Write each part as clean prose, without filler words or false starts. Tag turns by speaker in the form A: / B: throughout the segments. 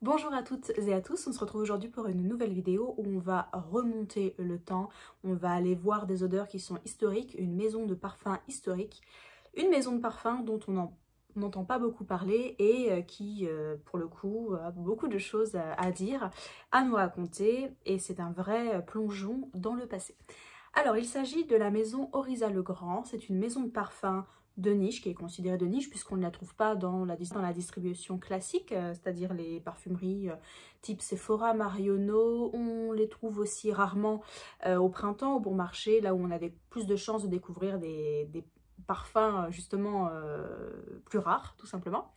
A: Bonjour à toutes et à tous, on se retrouve aujourd'hui pour une nouvelle vidéo où on va remonter le temps, on va aller voir des odeurs qui sont historiques, une maison de parfum historique, une maison de parfum dont on n'entend pas beaucoup parler et qui, pour le coup, a beaucoup de choses à dire, à nous raconter et c'est un vrai plongeon dans le passé. Alors, il s'agit de la maison Oryza Le Grand, c'est une maison de parfum de niche, qui est considérée de niche puisqu'on ne la trouve pas dans la distribution classique, c'est-à-dire les parfumeries type Sephora, Marionneau. On les trouve aussi rarement au printemps, au bon marché, là où on a plus de chances de découvrir des parfums justement plus rares, tout simplement.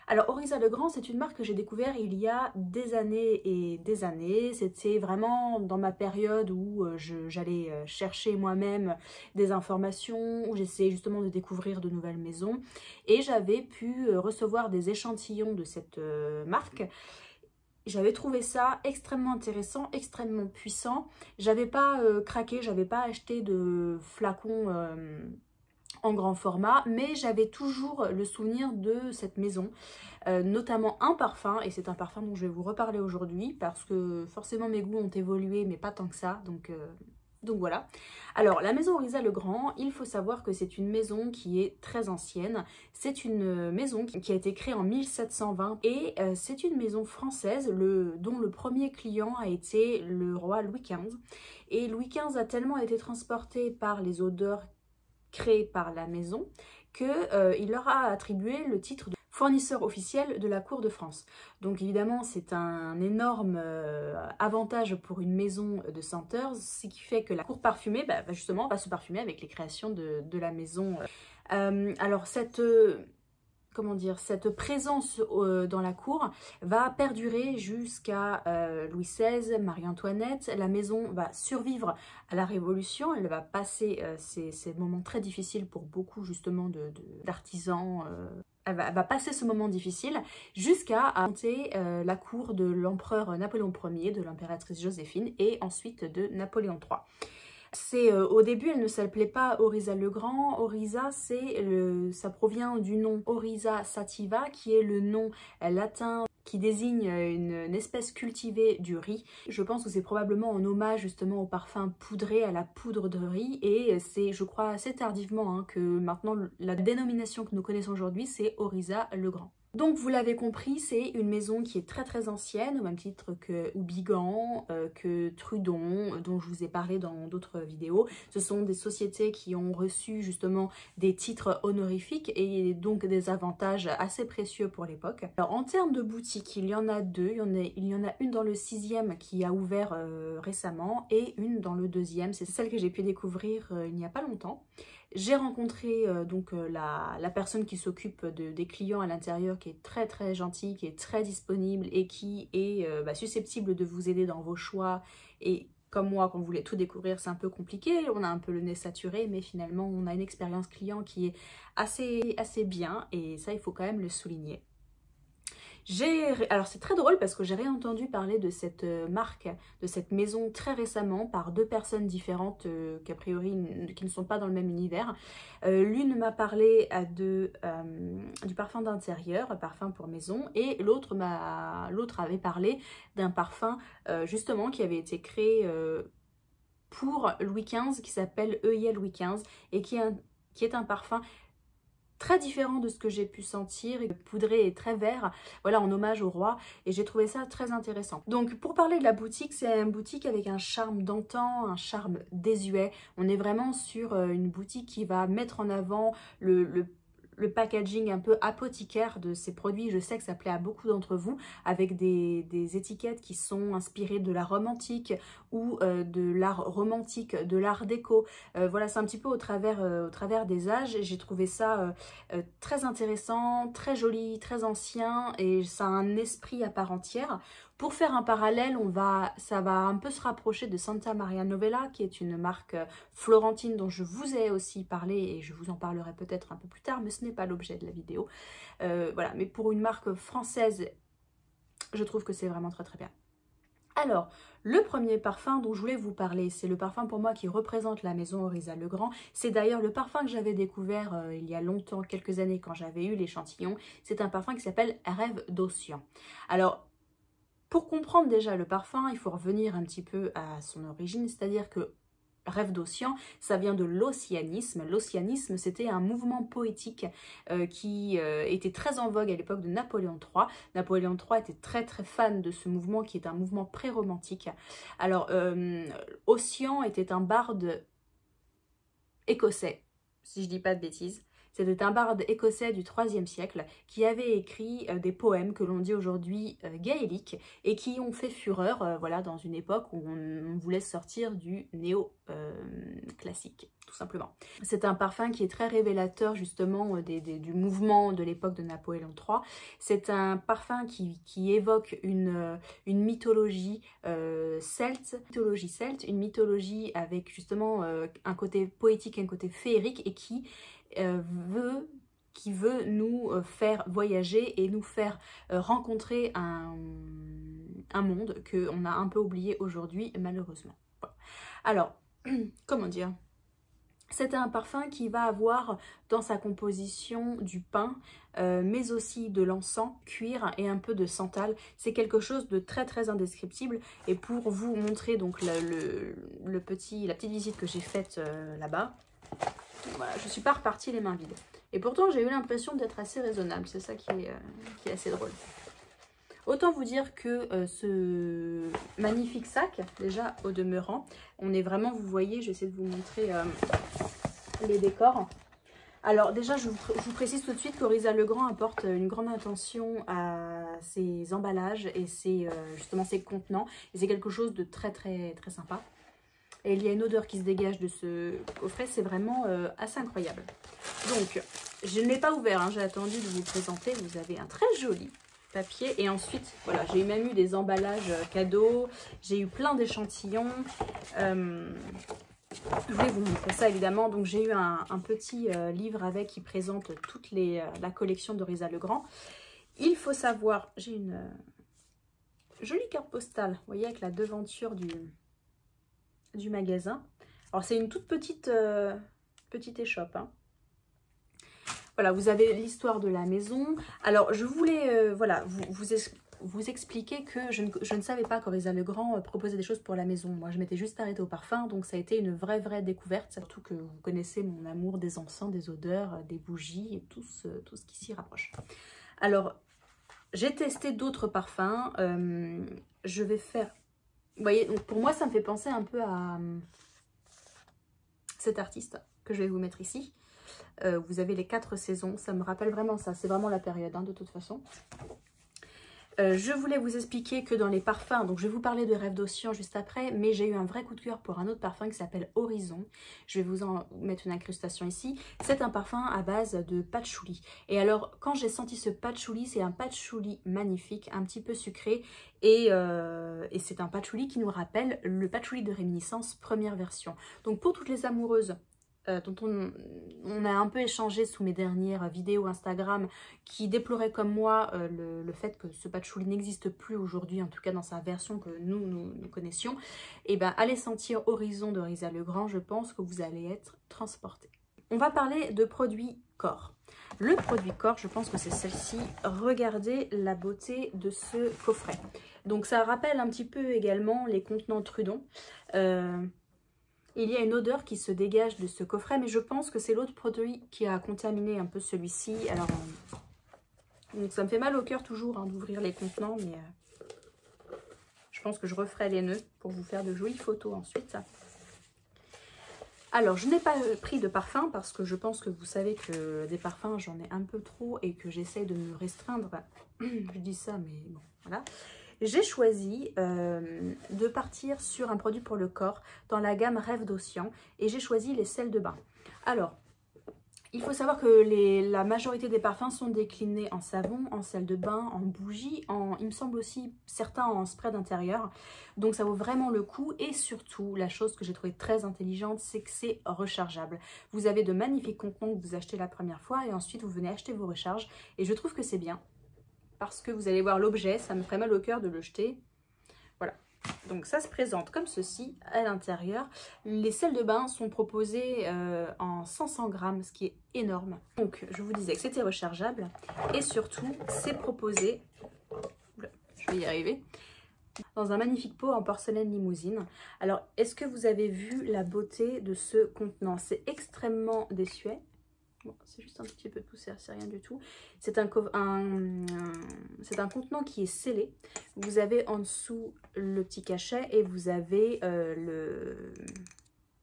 A: Alors Oryza Le Grand, c'est une marque que j'ai découvert il y a des années et des années. C'était vraiment dans ma période où j'allais chercher moi-même des informations, où j'essayais justement de découvrir de nouvelles maisons. Et j'avais pu recevoir des échantillons de cette marque. J'avais trouvé ça extrêmement intéressant, extrêmement puissant. J'avais pas craqué, j'avais pas acheté de flacons en grand format, mais j'avais toujours le souvenir de cette maison, notamment un parfum, et c'est un parfum dont je vais vous reparler aujourd'hui, parce que forcément mes goûts ont évolué, mais pas tant que ça, donc voilà. Alors, la maison Oryza Le Grand, il faut savoir que c'est une maison qui est très ancienne. C'est une maison qui a été créée en 1720 et c'est une maison française dont le premier client a été le roi Louis XV. Et Louis XV a tellement été transporté par les odeurs créé par la maison, qu'il leur a attribué le titre de fournisseur officiel de la cour de France. Donc évidemment, c'est un énorme avantage pour une maison de senteurs, ce qui fait que la cour parfumée, justement, va se parfumer avec les créations de la maison. Alors comment dire, cette présence dans la cour va perdurer jusqu'à Louis XVI, Marie-Antoinette. La maison va survivre à la Révolution, elle va passer ces moments très difficiles pour beaucoup justement d'artisans. Elle va passer ce moment difficile jusqu'à monter la cour de l'empereur Napoléon Ier, de l'impératrice Joséphine et ensuite de Napoléon III. Au début, elle ne s'appelait pas Oryza Le Grand. Oryza, ça provient du nom Oryza sativa, qui est le nom latin qui désigne une espèce cultivée du riz. Je pense que c'est probablement en hommage justement au parfum poudré, à la poudre de riz. Et c'est, je crois, assez tardivement que maintenant, la dénomination que nous connaissons aujourd'hui, c'est Oryza Le Grand. Donc vous l'avez compris, c'est une maison qui est très très ancienne, au même titre que Houbigant, que Trudon, dont je vous ai parlé dans d'autres vidéos. Ce sont des sociétés qui ont reçu justement des titres honorifiques et donc des avantages assez précieux pour l'époque. Alors en termes de boutiques, il y en a deux. Il y en a une dans le 6e qui a ouvert récemment et une dans le 2e. C'est celle que j'ai pu découvrir il n'y a pas longtemps. J'ai rencontré la personne qui s'occupe des clients à l'intérieur, qui est très très gentille, qui est très disponible et qui est susceptible de vous aider dans vos choix. Et comme moi, quand vous voulez tout découvrir, c'est un peu compliqué, on a un peu le nez saturé, mais finalement on a une expérience client qui est assez bien et ça il faut quand même le souligner. Alors c'est très drôle parce que j'ai réentendu parler de cette marque, de cette maison très récemment par deux personnes différentes qui a priori qui ne sont pas dans le même univers. L'une m'a parlé du parfum d'intérieur, parfum pour maison, et l'autre avait parlé d'un parfum justement qui avait été créé pour Louis XV, qui s'appelle œillet Louis XV et qui est un parfum très différent de ce que j'ai pu sentir, poudré et très vert, voilà, en hommage au roi, et j'ai trouvé ça très intéressant. Donc pour parler de la boutique, c'est une boutique avec un charme d'antan, un charme désuet. On est vraiment sur une boutique qui va mettre en avant le packaging un peu apothicaire de ces produits. Je sais que ça plaît à beaucoup d'entre vous, avec des étiquettes qui sont inspirées de l'art romantique ou de l'art romantique, de l'art déco. Voilà, c'est un petit peu au travers des âges. J'ai trouvé ça très intéressant, très joli, très ancien, et ça a un esprit à part entière. Pour faire un parallèle, ça va un peu se rapprocher de Santa Maria Novella, qui est une marque florentine dont je vous ai aussi parlé et je vous en parlerai peut-être un peu plus tard, mais ce n'est pas l'objet de la vidéo. Voilà, mais pour une marque française, je trouve que c'est vraiment très très bien. Alors, le premier parfum dont je voulais vous parler, c'est le parfum pour moi qui représente la maison Oryza Le Grand. C'est d'ailleurs le parfum que j'avais découvert il y a longtemps, quelques années, quand j'avais eu l'échantillon. C'est un parfum qui s'appelle Rêve d'Ossian. Alors, Pour comprendre déjà le parfum, il faut revenir un petit peu à son origine, c'est-à-dire que Rêve d'Ossian, ça vient de l'ossianisme. L'ossianisme, c'était un mouvement poétique qui était très en vogue à l'époque de Napoléon III. Napoléon III était très très fan de ce mouvement qui est un mouvement pré-romantique. Alors, Ossian était un barde écossais, si je dis pas de bêtises. C'était un barde écossais du IIIe siècle qui avait écrit des poèmes que l'on dit aujourd'hui gaéliques et qui ont fait fureur voilà, dans une époque où on voulait sortir du néo-classique, tout simplement. C'est un parfum qui est très révélateur justement du mouvement de l'époque de Napoléon III. C'est un parfum qui évoque une mythologie celte, une mythologie avec justement un côté poétique, un côté féerique et qui veut nous faire voyager et nous faire rencontrer un monde qu'on a un peu oublié aujourd'hui, malheureusement. Voilà. Alors, comment dire? C'est un parfum qui va avoir dans sa composition du pin, mais aussi de l'encens, cuir et un peu de santal. C'est quelque chose de très très indescriptible. Et pour vous montrer donc la petite visite que j'ai faite là-bas, voilà, je ne suis pas repartie les mains vides. Et pourtant, j'ai eu l'impression d'être assez raisonnable. C'est ça qui est assez drôle. Autant vous dire que ce magnifique sac, déjà au demeurant, on est vraiment, vous voyez, je vais essayer de vous montrer les décors. Alors déjà, je vous précise tout de suite qu'Oryza Legrand apporte une grande attention à ses emballages et justement ses contenants. Et c'est quelque chose de très très très sympa. Et il y a une odeur qui se dégage de ce coffret, c'est vraiment assez incroyable. Donc, je ne l'ai pas ouvert, hein, j'ai attendu de vous le présenter. Vous avez un très joli papier. Et ensuite, voilà, j'ai même eu des emballages cadeaux. J'ai eu plein d'échantillons. Je vais vous montrer ça évidemment. Donc, j'ai eu un petit livre avec qui présente toute la collection d'Oryza Legrand. Il faut savoir, j'ai une jolie carte postale, vous voyez, avec la devanture du magasin. Alors c'est une toute petite échoppe. Hein. Voilà, vous avez l'histoire de la maison. Alors je voulais voilà, vous expliquer que je ne savais pas qu'Oryza Legrand proposait des choses pour la maison. Moi je m'étais juste arrêtée au parfum, donc ça a été une vraie découverte. Surtout que vous connaissez mon amour des encens, des odeurs, des bougies et tout ce qui s'y rapproche. Alors j'ai testé d'autres parfums. Je vais faire... Vous voyez, donc pour moi, ça me fait penser un peu à cet artiste que je vais vous mettre ici. Vous avez les 4 saisons, ça me rappelle vraiment ça. C'est vraiment la période, hein, de toute façon. Je voulais vous expliquer que dans les parfums, donc je vais vous parler de Rêve d'Ossian juste après, mais j'ai eu un vrai coup de cœur pour un autre parfum qui s'appelle Horizon. Je vais vous en mettre une incrustation ici. C'est un parfum à base de patchouli. Et alors, quand j'ai senti ce patchouli, c'est un patchouli magnifique, un petit peu sucré. Et c'est un patchouli qui nous rappelle le patchouli de réminiscence première version. Donc pour toutes les amoureuses dont on a un peu échangé sous mes dernières vidéos Instagram, qui déploraient comme moi le fait que ce patchouli n'existe plus aujourd'hui, en tout cas dans sa version que nous connaissions, et bien allez sentir Horizon d'Oryza Legrand, je pense que vous allez être transportés. On va parler de produits corps. Le produit corps, je pense que c'est celle-ci. Regardez la beauté de ce coffret. Donc ça rappelle un petit peu également les contenants Trudon. Il y a une odeur qui se dégage de ce coffret, mais je pense que c'est l'autre produit qui a contaminé un peu celui-ci. Alors, donc ça me fait mal au cœur toujours hein, d'ouvrir les contenants, mais je pense que je referai les nœuds pour vous faire de jolies photos ensuite. Alors, je n'ai pas pris de parfum parce que je pense que vous savez que des parfums, j'en ai un peu trop et que j'essaie de me restreindre. Je dis ça, mais bon, voilà. J'ai choisi de partir sur un produit pour le corps dans la gamme Rêve d'Ossian et j'ai choisi les sels de bain. Alors, il faut savoir que la majorité des parfums sont déclinés en savon, en sel de bain, en bougie, il me semble aussi certains en spray d'intérieur. Donc ça vaut vraiment le coup et surtout, la chose que j'ai trouvée très intelligente, c'est que c'est rechargeable. Vous avez de magnifiques contenants que vous achetez la première fois et ensuite vous venez acheter vos recharges et je trouve que c'est bien. Parce que vous allez voir l'objet, ça me ferait mal au cœur de le jeter. Voilà. Donc ça se présente comme ceci à l'intérieur. Les sels de bain sont proposés en 500 grammes, ce qui est énorme. Donc je vous disais que c'était rechargeable. Et surtout, c'est proposé, je vais y arriver, dans un magnifique pot en porcelaine limousine. Alors, est-ce que vous avez vu la beauté de ce contenant? C'est extrêmement désuet. Bon, c'est juste un petit peu de poussière, c'est rien du tout. C'est un contenant qui est scellé. Vous avez en dessous le petit cachet et vous avez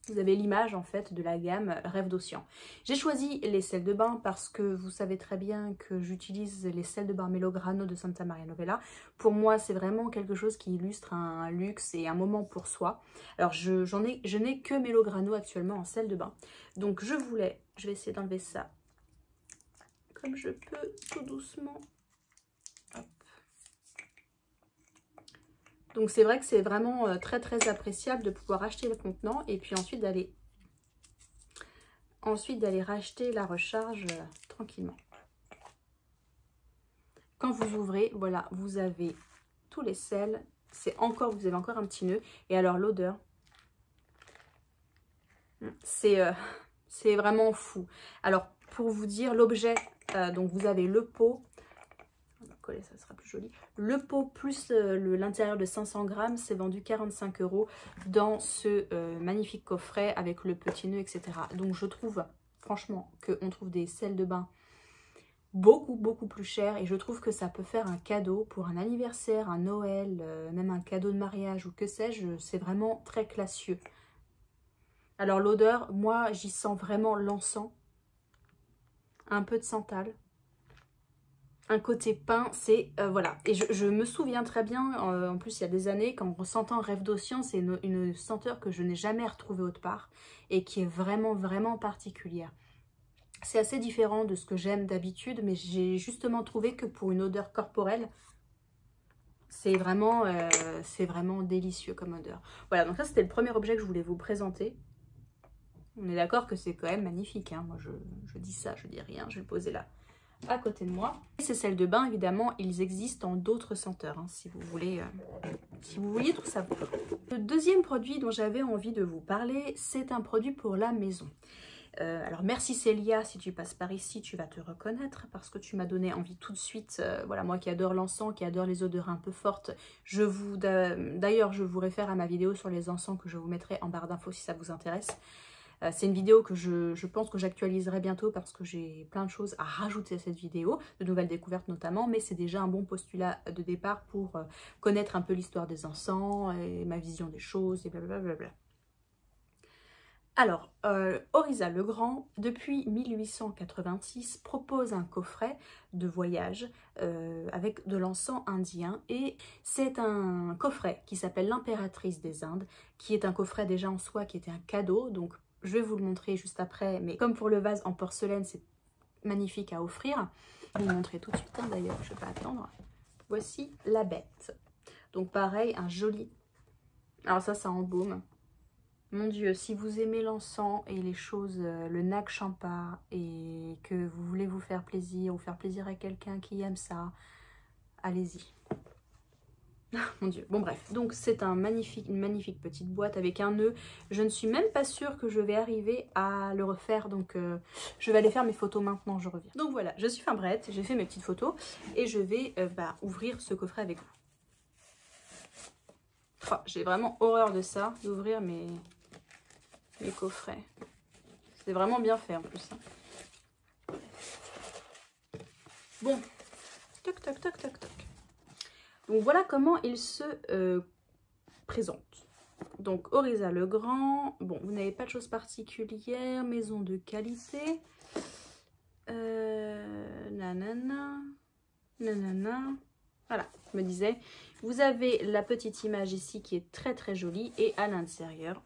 A: l'image en fait de la gamme Rêve d'Océan. J'ai choisi les sels de bain parce que vous savez très bien que j'utilise les sels de bain Melograno de Santa Maria Novella. Pour moi, c'est vraiment quelque chose qui illustre un luxe et un moment pour soi. Alors, je n'ai que Melograno actuellement en sel de bain. Donc, je vais essayer d'enlever ça comme je peux, tout doucement. Hop. Donc c'est vrai que c'est vraiment très très appréciable de pouvoir acheter le contenant et puis ensuite d'aller racheter la recharge tranquillement. Quand vous ouvrez, voilà, vous avez tous les sels. Vous avez encore un petit nœud. Et alors l'odeur, c'est vraiment fou. Alors pour vous dire l'objet, donc vous avez le pot. Coller, ça sera plus joli. Le pot plus l'intérieur de 500 grammes, c'est vendu 45 € dans ce magnifique coffret avec le petit nœud, etc. Donc je trouve franchement qu'on trouve des sels de bain beaucoup plus chers et je trouve que ça peut faire un cadeau pour un anniversaire, un Noël, même un cadeau de mariage ou que sais-je. C'est vraiment très classieux. Alors l'odeur, moi j'y sens vraiment l'encens, un peu de santal. Un côté pain, c'est voilà. Et je me souviens très bien, en plus il y a des années, quand on sentant Rêve d'Océan, c'est une senteur que je n'ai jamais retrouvée autre part et qui est vraiment particulière. C'est assez différent de ce que j'aime d'habitude, mais j'ai justement trouvé que pour une odeur corporelle, c'est vraiment délicieux comme odeur. Voilà, donc ça c'était le premier objet que je voulais vous présenter. On est d'accord que c'est quand même magnifique, hein. Moi je dis ça, je dis rien, je vais le poser là à côté de moi. Ces sels de bain, évidemment, ils existent en d'autres senteurs, hein, si vous vouliez tout savoir. Le deuxième produit dont j'avais envie de vous parler, c'est un produit pour la maison. Alors merci Célia, si tu passes par ici, tu vas te reconnaître parce que tu m'as donné envie tout de suite. Voilà, moi qui adore l'encens, qui adore les odeurs un peu fortes. D'ailleurs, je vous réfère à ma vidéo sur les encens que je vous mettrai en barre d'infos si ça vous intéresse. C'est une vidéo que je pense que j'actualiserai bientôt parce que j'ai plein de choses à rajouter à cette vidéo, de nouvelles découvertes notamment, mais c'est déjà un bon postulat de départ pour connaître un peu l'histoire des encens et ma vision des choses et blablabla. Alors, Oryza le Grand, depuis 1886, propose un coffret de voyage avec de l'encens indien. Et c'est un coffret qui s'appelle l'Impératrice des Indes, qui est un coffret déjà en soi, qui était un cadeau. Donc, je vais vous le montrer juste après. Mais comme pour le vase en porcelaine, c'est magnifique à offrir. Je vais vous le montrer tout de suite, hein, d'ailleurs, je ne vais pas attendre. Voici la bête. Donc, pareil, un joli... Alors ça embaume. Mon Dieu, si vous aimez l'encens et les choses, le nag champa, et que vous voulez vous faire plaisir ou faire plaisir à quelqu'un qui aime ça, allez-y. Mon Dieu, bon bref, donc c'est une magnifique petite boîte avec un nœud. Je ne suis même pas sûre que je vais arriver à le refaire, donc je vais aller faire mes photos maintenant, je reviens. Donc voilà, je suis fin prête, j'ai fait mes petites photos et je vais ouvrir ce coffret avec vous. Oh, j'ai vraiment horreur de ça, d'ouvrir mes coffrets. C'est vraiment bien fait en plus. Hein. Bon, toc. Donc voilà comment il se présente. Donc Oryza le Grand, bon, vous n'avez pas de choses particulières, maison de qualité, nanana, voilà, je me disais. Vous avez la petite image ici qui est très jolie et à l'intérieur,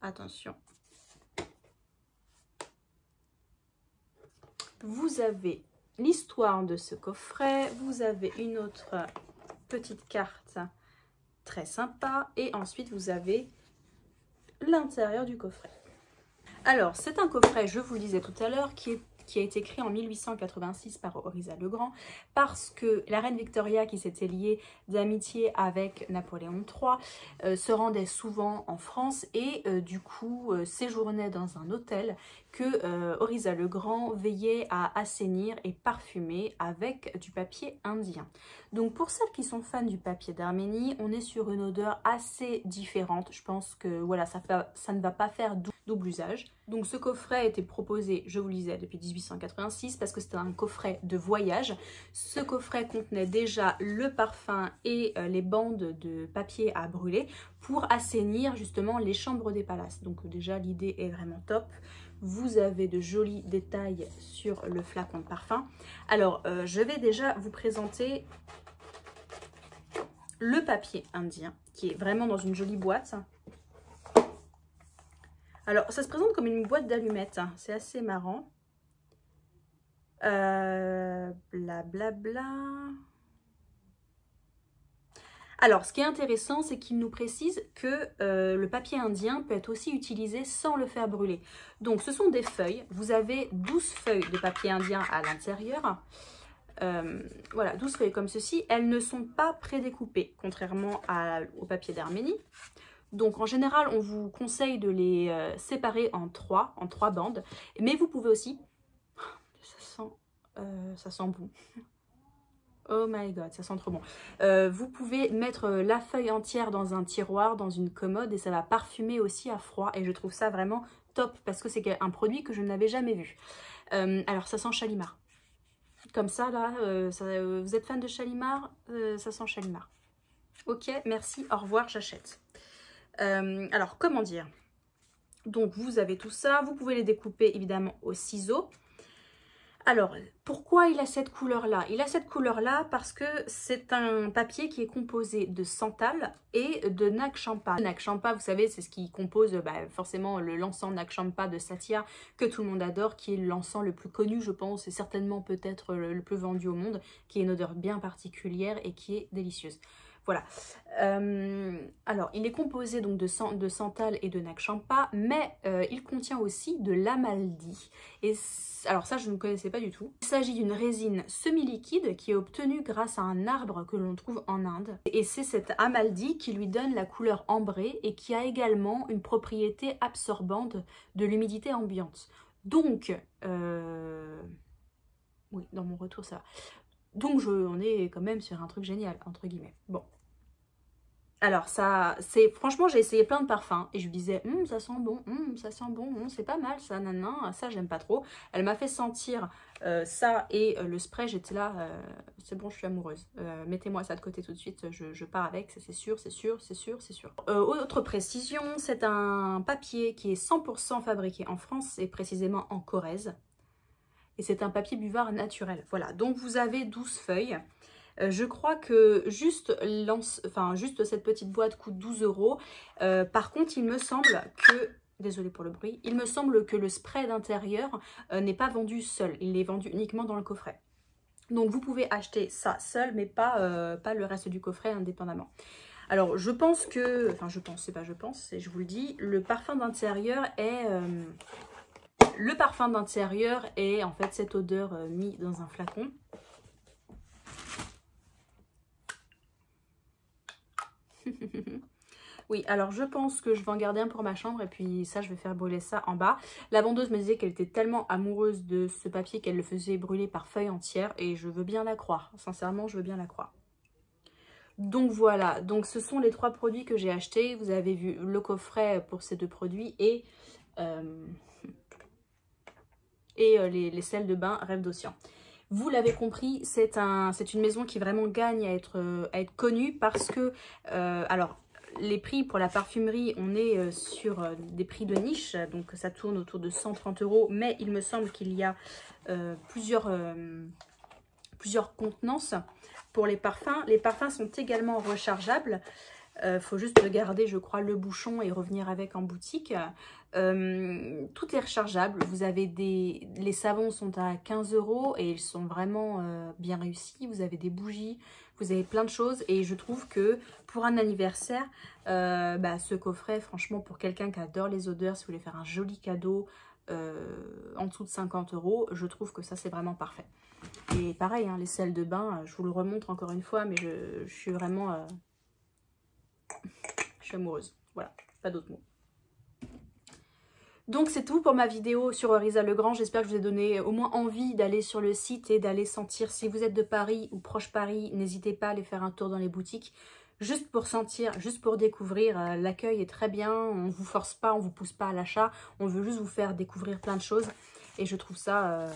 A: attention, vous avez l'histoire de ce coffret, vous avez une autre petite carte très sympa et ensuite vous avez l'intérieur du coffret. Alors c'est un coffret, je vous le disais tout à l'heure, qui a été créé en 1886 par Oryza le Grand parce que la reine Victoria, qui s'était liée d'amitié avec Napoléon III, se rendait souvent en France et du coup séjournait dans un hôtel que Oryza le Grand veillait à assainir et parfumer avec du papier indien. Donc pour celles qui sont fans du papier d'Arménie, on est sur une odeur assez différente. Je pense que voilà, ça ne va pas faire double usage. Donc ce coffret a été proposé, je vous le disais, depuis 1886 parce que c'était un coffret de voyage. Ce coffret contenait déjà le parfum et les bandes de papier à brûler pour assainir justement les chambres des palaces. Donc déjà l'idée est vraiment top. Vous avez de jolis détails sur le flacon de parfum. Alors je vais déjà vous présenter le papier indien qui est vraiment dans une jolie boîte. Alors, ça se présente comme une boîte d'allumettes, hein. C'est assez marrant. Blablabla. Alors, ce qui est intéressant, c'est qu'il nous précise que le papier indien peut être aussi utilisé sans le faire brûler. Donc, ce sont des feuilles. Vous avez 12 feuilles de papier indien à l'intérieur. Voilà, 12 feuilles comme ceci. Elles ne sont pas prédécoupées, contrairement au papier d'Arménie. Donc en général, on vous conseille de les séparer en trois bandes. Mais vous pouvez aussi... Ça sent bon. Oh my god, ça sent trop bon. Vous pouvez mettre la feuille entière dans un tiroir, dans une commode, et ça va parfumer aussi à froid. Et je trouve ça vraiment top parce que c'est un produit que je n'avais jamais vu. Alors ça sent Shalimar. Comme ça, là, vous êtes fan de Shalimar, ça sent Shalimar. Ok, merci, au revoir, j'achète. Alors, comment dire? Donc, vous avez tout ça. Vous pouvez les découper, évidemment, au ciseau. Alors, pourquoi il a cette couleur-là? Il a cette couleur-là parce que c'est un papier qui est composé de santal et de Nag Champa. Nag Champa, vous savez, c'est ce qui compose forcément l'encens Nag Champa de Satia, que tout le monde adore, qui est l'encens le plus connu, je pense, et certainement peut-être le plus vendu au monde, qui a une odeur bien particulière et qui est délicieuse. Voilà. Alors, il est composé donc de santal et de Nag Champa, mais il contient aussi de l'amaldi. Et alors ça, je ne connaissais pas du tout. Il s'agit d'une résine semi-liquide qui est obtenue grâce à un arbre que l'on trouve en Inde. Et c'est cet amaldi qui lui donne la couleur ambrée et qui a également une propriété absorbante de l'humidité ambiante. Donc, oui, dans mon retour, ça va. Donc, on est quand même sur un truc génial, entre guillemets. Bon. Alors, ça, c'est franchement, j'ai essayé plein de parfums et je me disais, ça sent bon, ça sent bon, c'est pas mal, ça, nan, ça, j'aime pas trop. Elle m'a fait sentir ça et le spray, j'étais là, c'est bon, je suis amoureuse. Mettez-moi ça de côté tout de suite, je pars avec, c'est sûr, c'est sûr, c'est sûr, c'est sûr. Autre précision, c'est un papier qui est 100% fabriqué en France et précisément en Corrèze. Et c'est un papier buvard naturel. Voilà, donc vous avez 12 feuilles. Je crois que juste cette petite boîte coûte 12 €. Par contre, il me semble que, désolée pour le bruit, il me semble que le spray d'intérieur n'est pas vendu seul. Il est vendu uniquement dans le coffret. Donc vous pouvez acheter ça seul, mais pas le reste du coffret indépendamment. Alors je pense que, enfin je pense, c'est pas je pense, et je vous le dis, le parfum d'intérieur est... en fait cette odeur mise dans un flacon. Oui, alors je pense que je vais en garder un pour ma chambre et puis ça, je vais faire brûler ça en bas. La vendeuse me disait qu'elle était tellement amoureuse de ce papier qu'elle le faisait brûler par feuille entière et je veux bien la croire. Sincèrement, je veux bien la croire. Donc voilà, donc ce sont les 3 produits que j'ai achetés. Vous avez vu le coffret pour ces 2 produits et les sels de bain Rêve d'Océan. Vous l'avez compris, c'est une maison qui vraiment gagne à être connue parce que, alors, les prix pour la parfumerie, on est sur des prix de niche, donc ça tourne autour de 130 €, mais il me semble qu'il y a plusieurs contenances pour les parfums. Les parfums sont également rechargeables. Faut juste garder, je crois, le bouchon et revenir avec en boutique. Tout est rechargeable. Vous avez les savons sont à 15 € et ils sont vraiment bien réussis. Vous avez des bougies, vous avez plein de choses et je trouve que pour un anniversaire, ce coffret, franchement, pour quelqu'un qui adore les odeurs, si vous voulez faire un joli cadeau en dessous de 50 €, je trouve que ça c'est vraiment parfait. Et pareil, hein, les sels de bain, je vous le remontre encore une fois, mais je suis vraiment... je suis amoureuse. Voilà, pas d'autres mots. Donc c'est tout pour ma vidéo sur Risa Legrand. J'espère que je vous ai donné au moins envie d'aller sur le site et d'aller sentir. Si vous êtes de Paris ou proche Paris, n'hésitez pas à aller faire un tour dans les boutiques. Juste pour sentir, juste pour découvrir. L'accueil est très bien, on ne vous force pas, on ne vous pousse pas à l'achat. On veut juste vous faire découvrir plein de choses. Et je trouve ça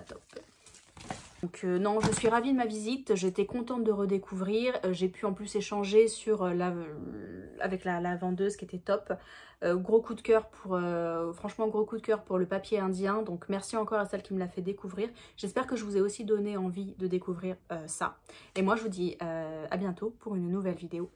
A: top. Donc non, je suis ravie de ma visite, j'étais contente de redécouvrir, j'ai pu en plus échanger sur avec la vendeuse qui était top. Gros coup de cœur pour, franchement gros coup de cœur pour le papier indien, donc merci encore à celle qui me l'a fait découvrir. J'espère que je vous ai aussi donné envie de découvrir ça. Et moi je vous dis à bientôt pour une nouvelle vidéo.